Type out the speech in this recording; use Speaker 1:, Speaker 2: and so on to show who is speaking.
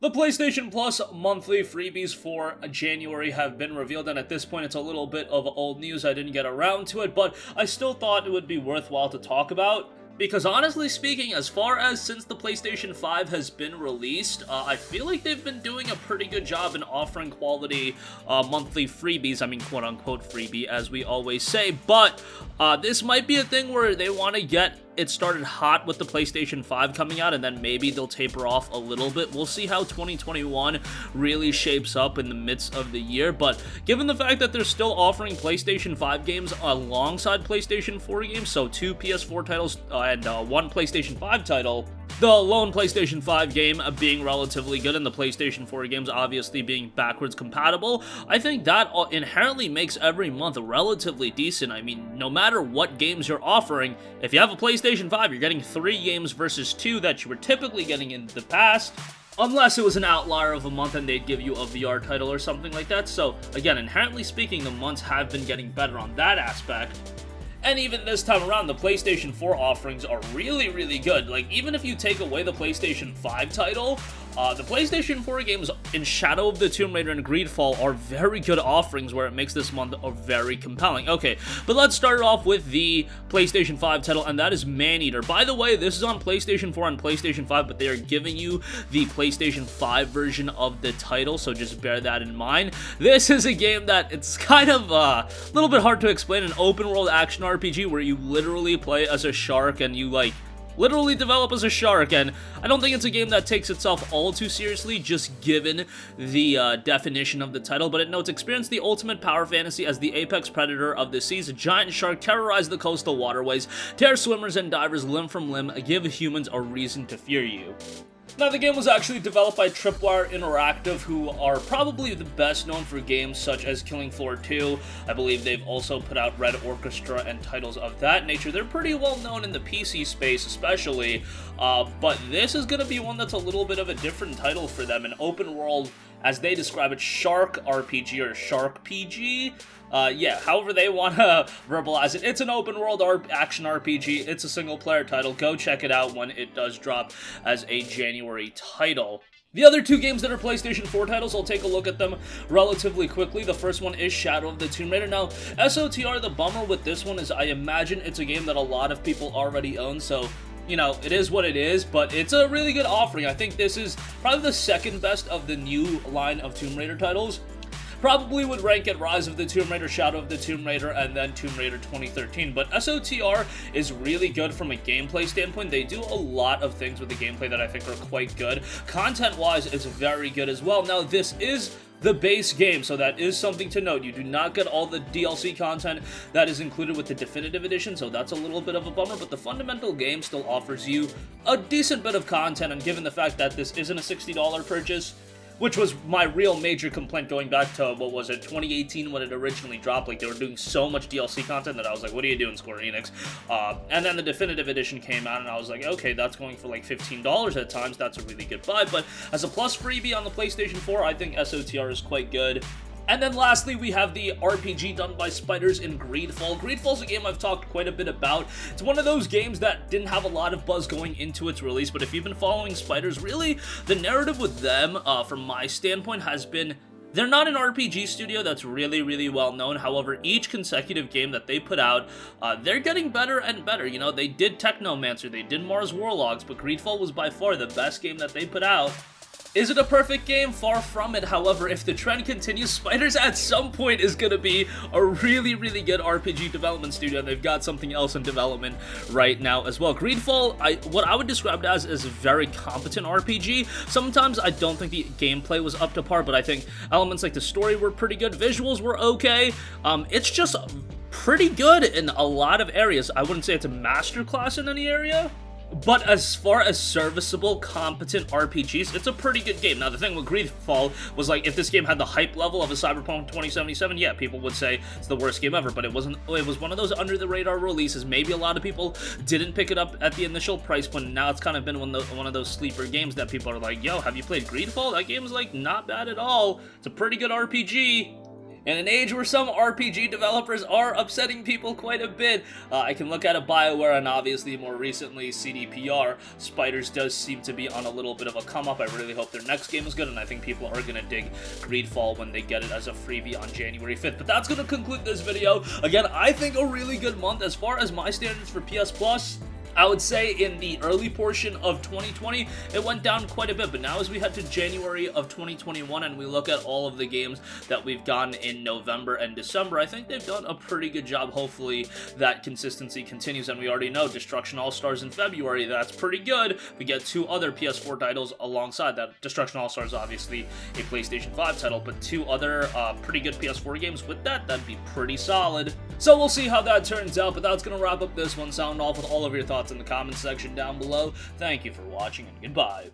Speaker 1: The PlayStation Plus monthly freebies for January have been revealed, and at this point it's a little bit of old news. I didn't get around to it, but I still thought it would be worthwhile to talk about. Because honestly speaking, as far as since the PlayStation 5 has been released, I feel like they've been doing a pretty good job in offering quality monthly freebies. I mean, quote-unquote freebie, as we always say. But this might be a thing where they want to get it started hot with the PlayStation 5 coming out, and then maybe they'll taper off a little bit. We'll see how 2021 really shapes up in the midst of the year, but given the fact that they're still offering PlayStation 5 games alongside PlayStation 4 games, so 2 PS4 titles and 1 PlayStation 5 title, the lone PlayStation 5 game being relatively good and the PlayStation 4 games obviously being backwards compatible, I think that inherently makes every month relatively decent. I mean, no matter what games you're offering, if you have a PlayStation 5, you're getting 3 games versus 2 that you were typically getting in the past, unless it was an outlier of a month and they'd give you a VR title or something like that. So again, inherently speaking, the months have been getting better on that aspect. And even this time around, the PlayStation 4 offerings are really, really good. Like, even if you take away the PlayStation 5 title, the PlayStation 4 games in Shadow of the Tomb Raider and Greedfall are very good offerings where it makes this month very compelling. Okay, but let's start it off with the PlayStation 5 title, and that is Maneater. By the way, this is on PlayStation 4 and PlayStation 5, but they are giving you the PlayStation 5 version of the title, so just bear that in mind. This is a game that it's kind of a little bit hard to explain, an open-world action RPG where you literally play as a shark and you, like, literally develop as a shark, and I don't think it's a game that takes itself all too seriously, just given the definition of the title, but it notes, experience the ultimate power fantasy as the apex predator of the seas. A giant shark terrorize the coastal waterways, tear swimmers and divers limb from limb, give humans a reason to fear you. Now, the game was actually developed by Tripwire Interactive, who are probably the best known for games such as Killing Floor 2. I believe they've also put out Red Orchestra and titles of that nature. They're pretty well known in the PC space especially, but this is going to be one that's a little bit of a different title for them, an open world, as they describe it, Shark RPG or Shark PG. Yeah, however they want to verbalize it. It's an open world action RPG. It's a single player title. Go check it out when it does drop as a January title. The other 2 games that are PlayStation 4 titles, I'll take a look at them relatively quickly. The first one is Shadow of the Tomb Raider. Now, SOTR, the bummer with this one is I imagine it's a game that a lot of people already own, so you know, it is what it is, but it's a really good offering. I think this is probably the second best of the new line of Tomb Raider titles. Probably would rank at Rise of the Tomb Raider, Shadow of the Tomb Raider, and then Tomb Raider 2013, but SOTR is really good from a gameplay standpoint. They do a lot of things with the gameplay that I think are quite good. Content-wise, it's very good as well. Now, this is the base game, so that is something to note. You do not get all the DLC content that is included with the Definitive Edition, so that's a little bit of a bummer, but the fundamental game still offers you a decent bit of content, and given the fact that this isn't a $60 purchase, which was my real major complaint going back to, what was it, 2018 when it originally dropped. Like, they were doing so much DLC content that I was like, what are you doing, Square Enix? And then the Definitive Edition came out, and I was like, okay, that's going for like $15 at times. That's a really good buy, but as a plus freebie on the PlayStation 4, I think SOTR is quite good. And then lastly, we have the RPG done by Spiders in Greedfall. Greedfall's a game I've talked quite a bit about. It's one of those games that didn't have a lot of buzz going into its release, but if you've been following Spiders, really, the narrative with them, from my standpoint, has been, they're not an RPG studio that's really, really well known. However, each consecutive game that they put out, they're getting better and better. You know, they did Technomancer, they did Mars Warlogs, but Greedfall was by far the best game that they put out. Is it a perfect game? Far from it. However, if the trend continues, Spiders at some point is going to be a really, really good RPG development studio, and they've got something else in development right now as well. Greedfall, what I would describe it as is a very competent RPG. Sometimes I don't think the gameplay was up to par, but I think elements like the story were pretty good. Visuals were okay. It's just pretty good in a lot of areas. I wouldn't say it's a masterclass in any area, but as far as serviceable, competent RPGs, it's a pretty good game. Now, the thing with Greedfall was, like, if this game had the hype level of a Cyberpunk 2077, yeah, people would say it's the worst game ever, but it wasn't. It was one of those under-the-radar releases. Maybe a lot of people didn't pick it up at the initial price point, and now it's kind of been one of those sleeper games that people are like, yo, have you played Greedfall? That game's, like, not bad at all. It's a pretty good RPG. In an age where some RPG developers are upsetting people quite a bit, I can look at a BioWare and obviously more recently CDPR. Spiders does seem to be on a little bit of a come up. I really hope their next game is good, and I think people are going to dig Greedfall when they get it as a freebie on January 5th. But that's going to conclude this video. Again, I think a really good month as far as my standards for PS Plus. I would say in the early portion of 2020, it went down quite a bit, but now as we head to January of 2021 and we look at all of the games that we've gotten in November and December, I think they've done a pretty good job. Hopefully that consistency continues, and we already know Destruction All-Stars in February, that's pretty good. We get 2 other PS4 titles alongside that. Destruction All-Stars obviously a PlayStation 5 title, but 2 other pretty good PS4 games with that, that'd be pretty solid. So we'll see how that turns out, but that's going to wrap up this one. Sound off with all of your thoughts in the comments section down below. Thank you for watching, and goodbye.